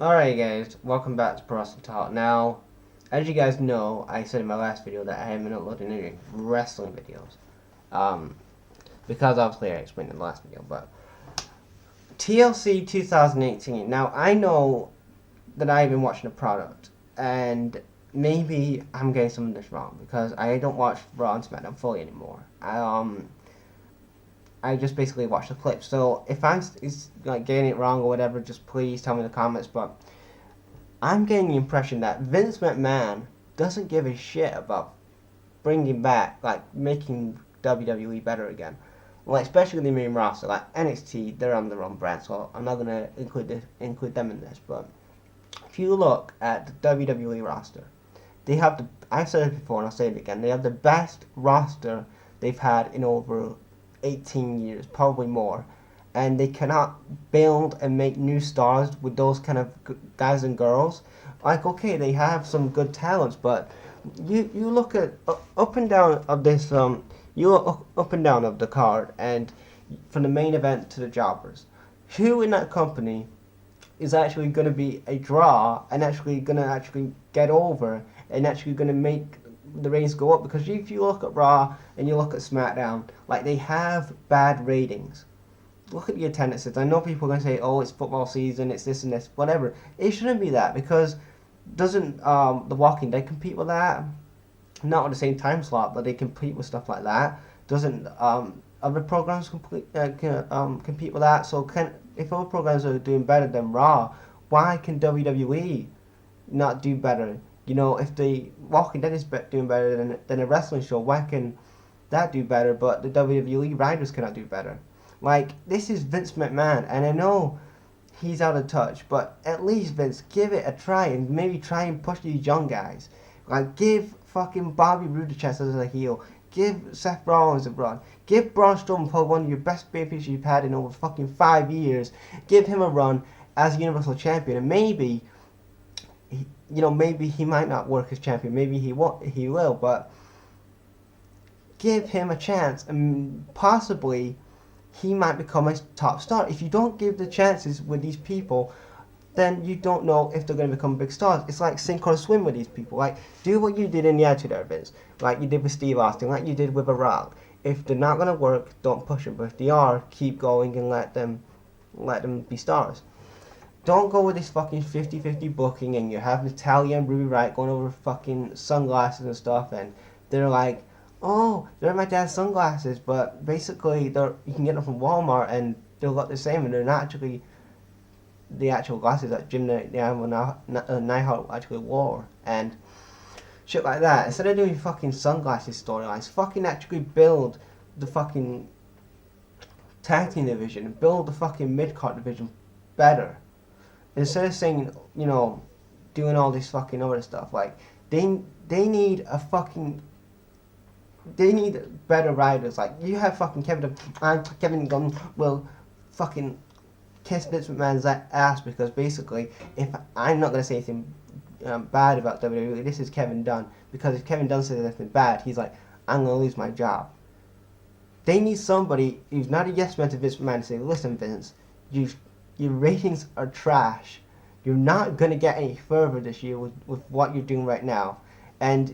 Alright guys, welcome back to Pro Talk. Now, as you guys know, I said in my last video that I haven't been uploading any wrestling videos. Because obviously I explained in the last video, but TLC 2018. Now, I know that I've been watching the product, and maybe I'm getting some of this wrong, because I don't watch Raw and SmackDown fully anymore. I just basically watch the clips. So if I'm like getting it wrong or whatever, just please tell me in the comments. But I'm getting the impression that Vince McMahon doesn't give a shit about bringing back, like making WWE better again. Like especially the main roster, like NXT, they're on their own brand, so I'm not gonna include them in this. But if you look at the WWE roster, they have the I've said it before and I'll say it again. They have the best roster they've had in over 18 years, probably more, and they cannot build and make new stars with those kind of guys and girls. Like, okay, they have some good talents, but you look at up and down of this you look up and down of the card, and from the main event to the jobbers, who in that company is actually going to be a draw and actually going to actually get over and actually going to make the ratings go up? Because if you look at Raw and you look at SmackDown, like, they have bad ratings. Look at the attendances. I know people are going to say, oh, it's football season, it's this and this, whatever. It shouldn't be that, because doesn't The Walking Dead compete with that? Not at the same time slot, but they compete with stuff like that. Doesn't other programs compete with that? So if other programs are doing better than Raw, why can WWE not do better? You know, if the Walking Dead is doing better than a wrestling show, why can that do better, but the WWE writers cannot do better? Like, this is Vince McMahon, and I know he's out of touch, but at least, Vince, give it a try, and maybe try and push these young guys. Like, give fucking Bobby Roode a chance as a heel. Give Seth Rollins a run. Give Braun Strowman, probably one of your best babyfaces you've had in over fucking 5 years. Give him a run as Universal Champion, and maybe, maybe he might not work as champion. Maybe he won't. He will, but give him a chance, and possibly he might become a top star. If you don't give the chances with these people, then you don't know if they're going to become big stars. It's like sink or swim with these people. Like, do what you did in the Attitude Era, Vince. Like you did with Steve Austin, like you did with The Rock. If they're not going to work, don't push them. But if they are, keep going and let them be stars. Don't go with this fucking 50-50 booking, and you have Natalia and Ruby Wright going over fucking sunglasses and stuff, and they're like, oh, they're my dad's sunglasses, but basically you can get them from Walmart and they'll look the same, and they're not actually the actual glasses that Jim Neidhart actually wore, and shit like that. Instead of doing fucking sunglasses storylines, fucking actually build the fucking tag team division, build the fucking mid-card division better. Instead of saying, doing all this fucking other stuff, like, they need they need better writers. Like, you have fucking Kevin Gunn will fucking kiss Vince McMahon's ass, because basically, if I'm not gonna say anything bad about WWE, this is Kevin Dunn, because if Kevin Dunn says anything bad, he's like, I'm gonna lose my job. They need somebody who's not a yes man to Vince McMahon to say, listen, Vince, your ratings are trash. You're not gonna get any further this year with what you're doing right now. And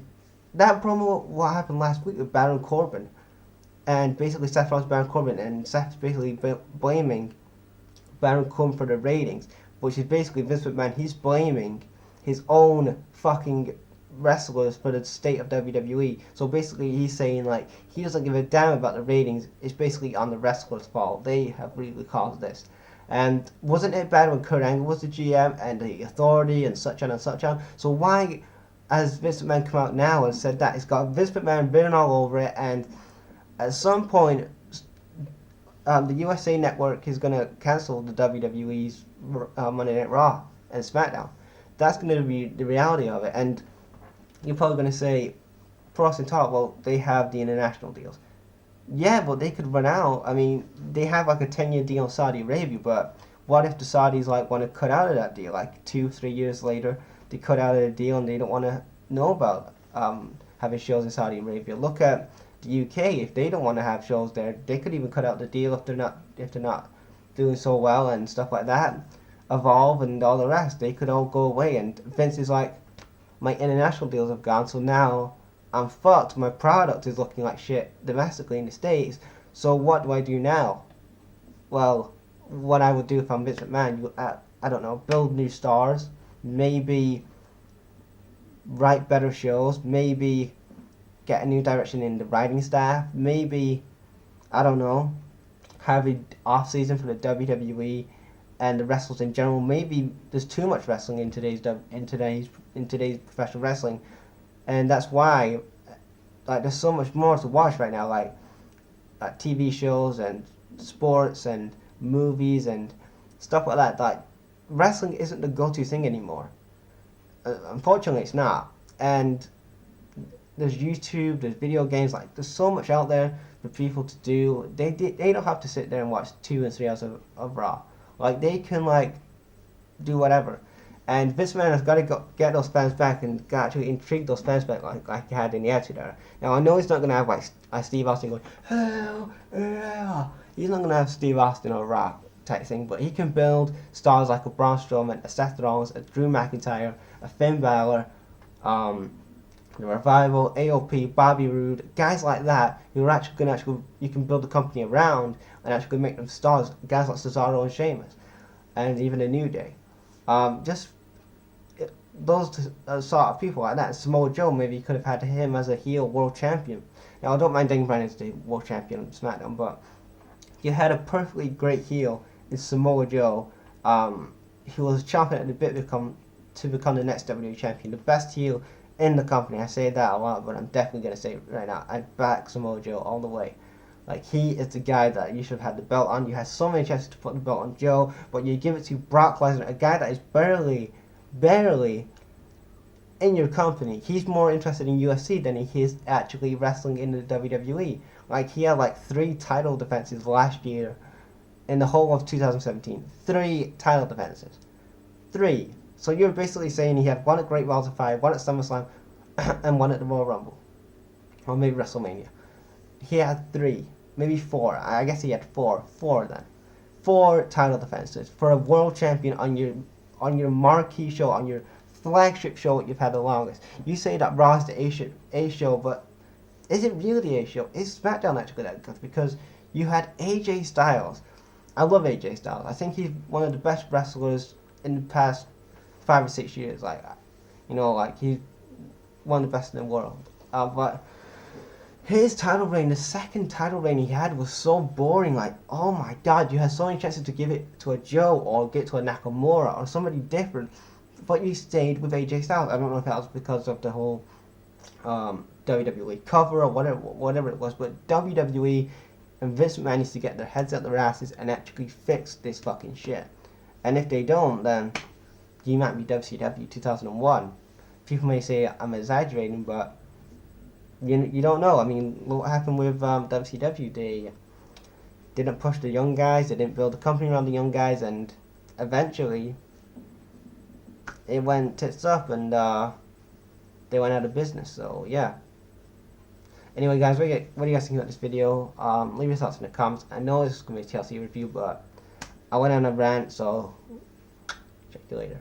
that promo, what happened last week with Baron Corbin, and basically Seth Rollins, Baron Corbin, and Seth's basically blaming Baron Corbin for the ratings, which is basically Vince McMahon. He's blaming his own fucking wrestlers for the state of WWE. So basically he's saying, like, he doesn't give a damn about the ratings. It's basically on the wrestlers' fault. They have really caused this. And wasn't it bad when Kurt Angle was the GM and the Authority and such on and such on? So why has Vince McMahon come out now and said that? It's got Vince McMahon written all over it, and at some point the USA Network is going to cancel the WWE's Monday Night Raw and SmackDown. That's going to be the reality of it. And you're probably going to say, for us in talk, well, they have the international deals. Yeah, but they could run out. I mean, they have like a 10-year deal in Saudi Arabia, but what if the Saudis want to cut out of that deal? Like 2-3 years later, they cut out of the deal and they don't want to know about having shows in Saudi Arabia. Look at the UK. If they don't want to have shows there, they could even cut out the deal if they're not doing so well and stuff like that. Evolve and all the rest, they could all go away. And Vince is like, my international deals have gone, so now I'm fucked. My product is looking like shit domestically in the States. So what do I do now? Well, what I would do if I'm Vince McMahon, I don't know, build new stars, maybe write better shows, maybe get a new direction in the writing staff, maybe, I don't know, have an off season for the WWE and the wrestlers in general. Maybe there's too much wrestling in today's professional wrestling, and that's why like there's so much more to watch right now, like TV shows and sports and movies and stuff like that. Like wrestling isn't the go-to thing anymore. Unfortunately, it's not. And there's YouTube, there's video games. Like there's so much out there for people to do. They don't have to sit there and watch 2 and 3 hours of Raw. Like they can like do whatever. And Vince McMahon has got to get those fans back and actually intrigue those fans back like he had in the Attitude Era. Now I know he's not going to have like Steve Austin going, hell yeah. He's not going to have Steve Austin or Rock type thing, but he can build stars like a Braun Strowman, a Seth Rollins, a Drew McIntyre, a Finn Balor, the Revival, AOP, Bobby Roode, guys like that who are actually going to you can build a company around and actually make them stars. Guys like Cesaro and Sheamus, and even a New Day. Those sort of people like that. Samoa Joe, maybe you could have had him as a heel world champion. Now I don't mind Daniel Bryan as the world champion on SmackDown, but you had a perfectly great heel in Samoa Joe. He was chomping at the bit to become the next WWE champion, the best heel in the company. I say that a lot, but I'm definitely gonna say it right now. I back Samoa Joe all the way. Like he is the guy that you should have had the belt on. You had so many chances to put the belt on Joe, but you give it to Brock Lesnar, a guy that is barely in your company. He's more interested in UFC than he is actually wrestling in the WWE. Like he had like 3 title defenses last year in the whole of 2017. 3 title defenses. 3. So you're basically saying he had 1 at Great Balls of Fire, 1 at SummerSlam, and 1 at the Royal Rumble. Or maybe WrestleMania. He had 3, maybe 4. I guess he had 4. 4 then. 4 title defenses for a world champion on your marquee show, on your flagship show you've had the longest. You say that Raw is the A show, but is it really the A show? Is SmackDown actually that good? Because you had AJ Styles. I love AJ Styles. I think he's one of the best wrestlers in the past 5 or 6 years. Like, you know, like he's one of the best in the world. But his title reign, the second title reign he had, was so boring. Like, oh my god, you had so many chances to give it to a Joe or get to a Nakamura or somebody different, but you stayed with AJ Styles. I don't know if that was because of the whole WWE cover or whatever it was, but WWE and Vince McMahon needs to get their heads out their asses and actually fix this fucking shit. And if they don't, then you might be WCW 2001. People may say I'm exaggerating, but you don't know. I mean, look what happened with WCW. They didn't push the young guys. They didn't build a company around the young guys, and eventually it went tits up, and they went out of business. So yeah. Anyway, guys, what do you guys think about this video? Leave your thoughts in the comments. I know this is gonna be a TLC review, but I went on a rant, so check you later.